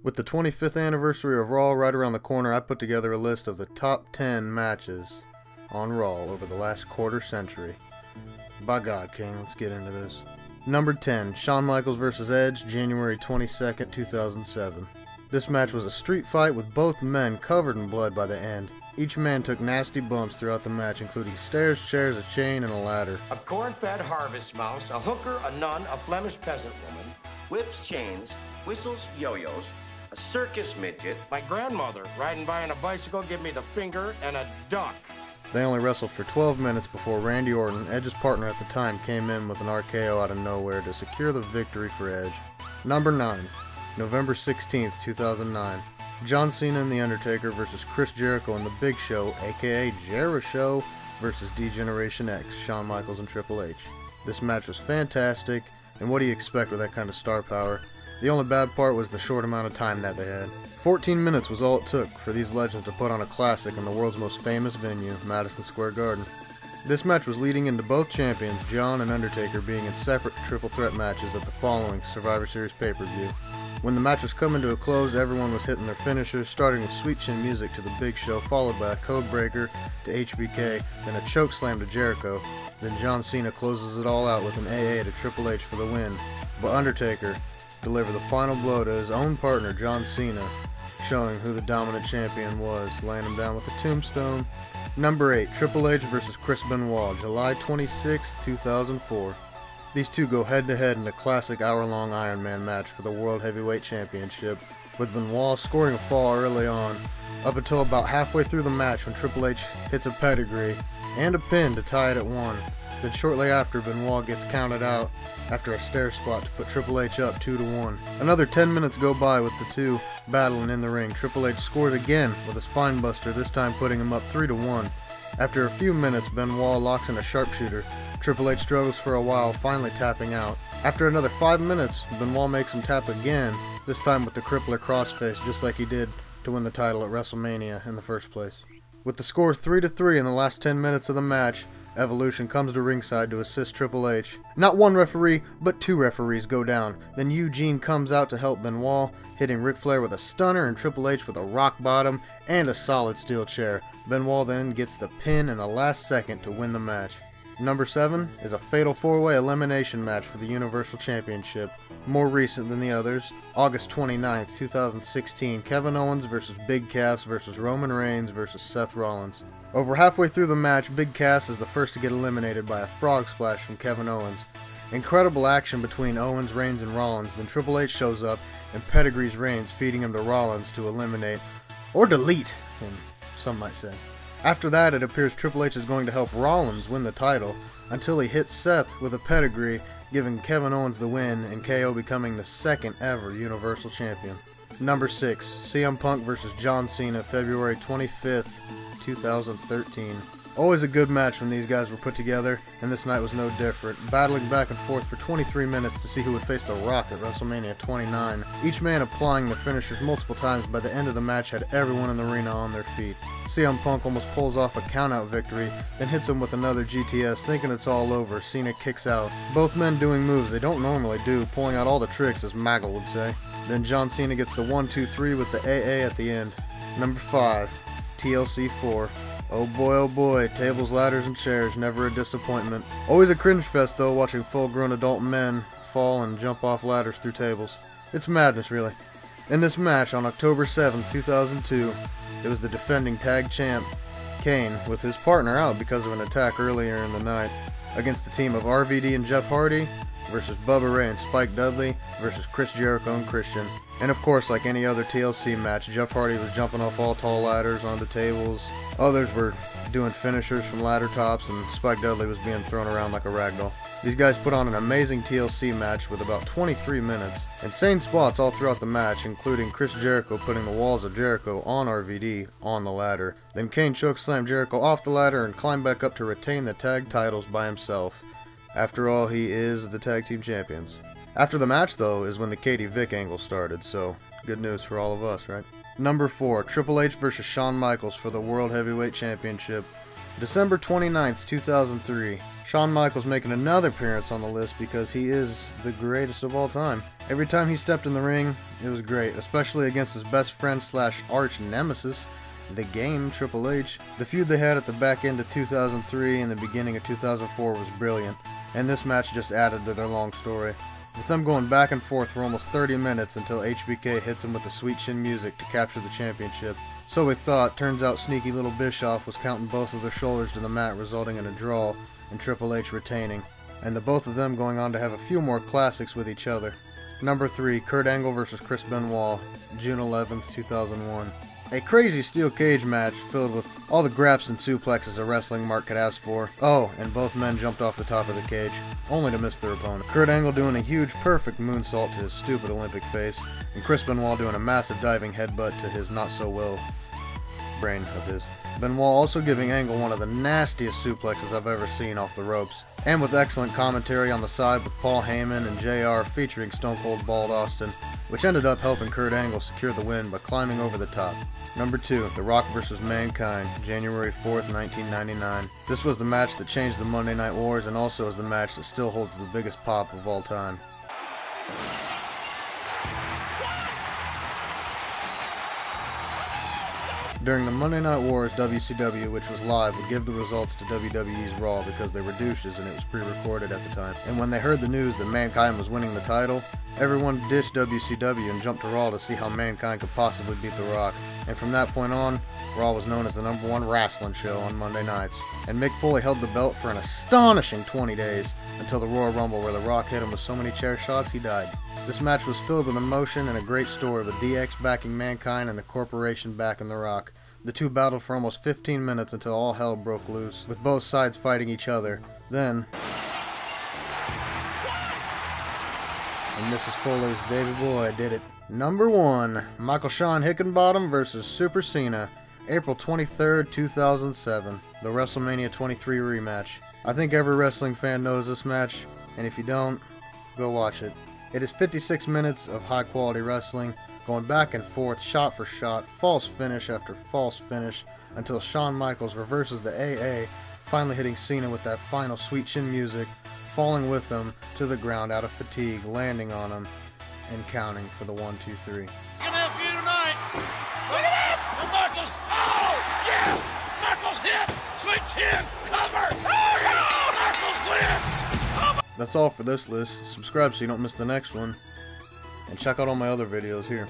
With the 25th anniversary of Raw right around the corner, I put together a list of the top 10 matches on Raw over the last quarter century. By God, King, let's get into this. Number 10, Shawn Michaels vs. Edge, January 22nd, 2007. This match was a street fight with both men covered in blood by the end. Each man took nasty bumps throughout the match, including stairs, chairs, a chain, and a ladder. A corn-fed harvest mouse, a hooker, a nun, a Flemish peasant woman, whips, chains, whistles, yo-yos, a circus midget. My grandmother, riding by on a bicycle, gave me the finger and a duck. They only wrestled for 12 minutes before Randy Orton, Edge's partner at the time, came in with an RKO out of nowhere to secure the victory for Edge. Number 9, November 16th, 2009. John Cena and The Undertaker versus Chris Jericho and The Big Show, aka Jeri-Show, versus D-Generation X, Shawn Michaels and Triple H. This match was fantastic, and what do you expect with that kind of star power? The only bad part was the short amount of time that they had. 14 minutes was all it took for these legends to put on a classic in the world's most famous venue, Madison Square Garden. This match was leading into both champions, John and Undertaker, being in separate triple threat matches at the following Survivor Series pay-per-view. When the match was coming to a close, everyone was hitting their finishers, starting with sweet chin music to The Big Show, followed by a code breaker to HBK, then a choke slam to Jericho. Then John Cena closes it all out with an AA to Triple H for the win. But Undertaker delivered the final blow to his own partner, John Cena, showing who the dominant champion was, laying him down with a tombstone. Number 8, Triple H vs. Chris Benoit, July 26, 2004. These two go head-to-head in a classic hour-long Iron Man match for the World Heavyweight Championship, with Benoit scoring a fall early on, up until about halfway through the match when Triple H hits a pedigree and a pin to tie it at 1. Then shortly after, Benoit gets counted out after a stair spot to put Triple H up 2-1. Another 10 minutes go by with the two battling in the ring. Triple H scores again with a spine buster, this time putting him up 3-1. After a few minutes, Benoit locks in a sharpshooter. Triple H struggles for a while, finally tapping out. After another 5 minutes, Benoit makes him tap again, this time with the crippler crossface, just like he did to win the title at WrestleMania in the first place. With the score 3-3 in the last 10 minutes of the match, Evolution comes to ringside to assist Triple H. Not one referee, but two referees go down. Then Eugene comes out to help Benoit, hitting Ric Flair with a stunner and Triple H with a rock bottom and a solid steel chair. Benoit then gets the pin in the last second to win the match. Number 7 is a fatal 4-way elimination match for the Universal Championship. More recent than the others, August 29th, 2016, Kevin Owens vs. Big Cass vs. Roman Reigns vs. Seth Rollins. Over halfway through the match, Big Cass is the first to get eliminated by a frog splash from Kevin Owens. Incredible action between Owens, Reigns, and Rollins. Then Triple H shows up and pedigrees Reigns, feeding him to Rollins to eliminate, or delete him, some might say. After that, it appears Triple H is going to help Rollins win the title until he hits Seth with a pedigree, giving Kevin Owens the win and KO becoming the second ever Universal Champion. Number 6, CM Punk vs. John Cena, February 25th, 2013. Always a good match when these guys were put together, and this night was no different, battling back and forth for 23 minutes to see who would face The Rock at WrestleMania 29. Each man applying their finishers multiple times. By the end of the match had everyone in the arena on their feet. CM Punk almost pulls off a countout victory, then hits him with another GTS, thinking it's all over. Cena kicks out. Both men doing moves they don't normally do, pulling out all the tricks, as Maggle would say. Then John Cena gets the 1-2-3 with the AA at the end. Number 5, TLC 4. Oh boy, tables, ladders, and chairs, never a disappointment. Always a cringe fest though, watching full-grown adult men fall and jump off ladders through tables. It's madness, really. In this match, on October 7, 2002, it was the defending tag champ, Kane, with his partner out because of an attack earlier in the night, against the team of RVD and Jeff Hardy, versus Bubba Ray and Spike Dudley, versus Chris Jericho and Christian. And of course, like any other TLC match, Jeff Hardy was jumping off all tall ladders onto tables. Others were doing finishers from ladder tops, and Spike Dudley was being thrown around like a ragdoll. These guys put on an amazing TLC match with about 23 minutes. Insane spots all throughout the match, including Chris Jericho putting the walls of Jericho on RVD on the ladder. Then Kane chokeslammed Jericho off the ladder and climbed back up to retain the tag titles by himself. After all, he is the tag team champions. After the match, though, is when the Katie Vick angle started, so good news for all of us, right? Number 4, Triple H vs. Shawn Michaels for the World Heavyweight Championship. December 29th, 2003. Shawn Michaels making another appearance on the list because he is the greatest of all time. Every time he stepped in the ring, It was great, especially against his best friend slash arch nemesis, The Game, Triple H. The feud they had at the back end of 2003 and the beginning of 2004 was brilliant, and this match just added to their long story, with them going back and forth for almost 30 minutes until HBK hits him with the sweet chin music to capture the championship. So we thought. Turns out sneaky little Bischoff was counting both of their shoulders to the mat, resulting in a draw and Triple H retaining, and the both of them going on to have a few more classics with each other. Number 3, Kurt Angle vs. Chris Benoit, June 11th, 2001. A crazy steel cage match filled with all the graps and suplexes a wrestling mark could ask for. Oh, and both men jumped off the top of the cage, only to miss their opponent. Kurt Angle doing a huge, perfect moonsault to his stupid Olympic face, and Chris Benoit doing a massive diving headbutt to his not-so-well brain of his. Benoit also giving Angle one of the nastiest suplexes I've ever seen off the ropes, and with excellent commentary on the side with Paul Heyman and JR featuring Stone Cold Bald Austin, which ended up helping Kurt Angle secure the win by climbing over the top. Number 2, The Rock vs. Mankind, January 4th, 1999. This was the match that changed the Monday Night Wars and also is the match that still holds the biggest pop of all time. During the Monday Night Wars, WCW, which was live, would give the results to WWE's Raw because they were douches and it was pre-recorded at the time. And when they heard the news that Mankind was winning the title, everyone ditched WCW and jumped to Raw to see how Mankind could possibly beat The Rock. And from that point on, Raw was known as the #1 wrestling show on Monday nights. And Mick Foley held the belt for an astonishing 20 days, until the Royal Rumble where The Rock hit him with so many chair shots he died. This match was filled with emotion and a great story, with DX backing Mankind and the Corporation backing The Rock. The two battled for almost 15 minutes until all hell broke loose, with both sides fighting each other. Then, and Mrs. Foley's baby boy did it. Number 1, Michael Sean Hickenbottom vs. Super Cena, April 23rd, 2007, the WrestleMania 23 rematch. I think every wrestling fan knows this match, and if you don't, go watch it. It is 56 minutes of high quality wrestling, going back and forth, shot for shot, false finish after false finish, until Shawn Michaels reverses the AA, finally hitting Cena with that final sweet chin music, falling with him to the ground out of fatigue, landing on him, and counting for the 1, 2, 3. Good enough for you tonight. Look at that! And Michaels, oh, yes! Michaels hit! Sweet chin, cover! Oh, no! Michaels wins! That's all for this list. Subscribe so you don't miss the next one. And check out all my other videos here.